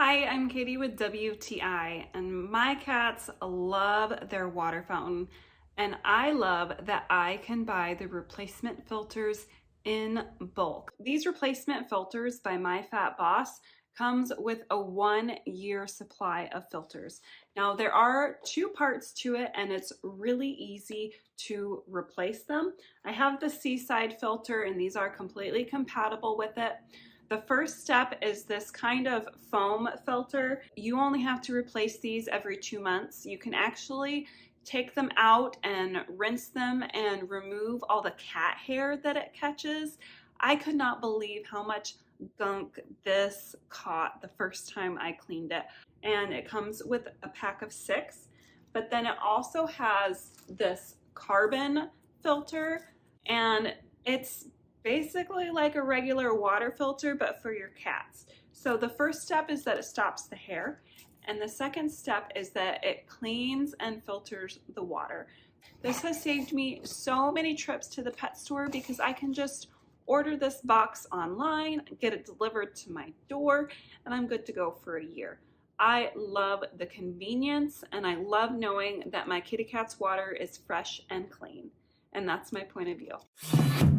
Hi, I'm Katie with WTI, and my cats love their water fountain, and I love that I can buy the replacement filters in bulk. These replacement filters by MyfatBOSS comes with a 1-year supply of filters. Now there are two parts to it, and it's really easy to replace them. I have the Seaside filter, and these are completely compatible with it. The first step is this kind of foam filter. You only have to replace these every 2 months. You can actually take them out and rinse them and remove all the cat hair that it catches. I could not believe how much gunk this caught the first time I cleaned it. And it comes with a pack of 6, but then it also has this carbon filter, and it's basically like a regular water filter, but for your cats. So the first step is that it stops the hair, and the second step is that it cleans and filters the water. This has saved me so many trips to the pet store because I can just order this box online, get it delivered to my door, and I'm good to go for a year. I love the convenience, and I love knowing that my kitty cat's water is fresh and clean. And that's my point of view.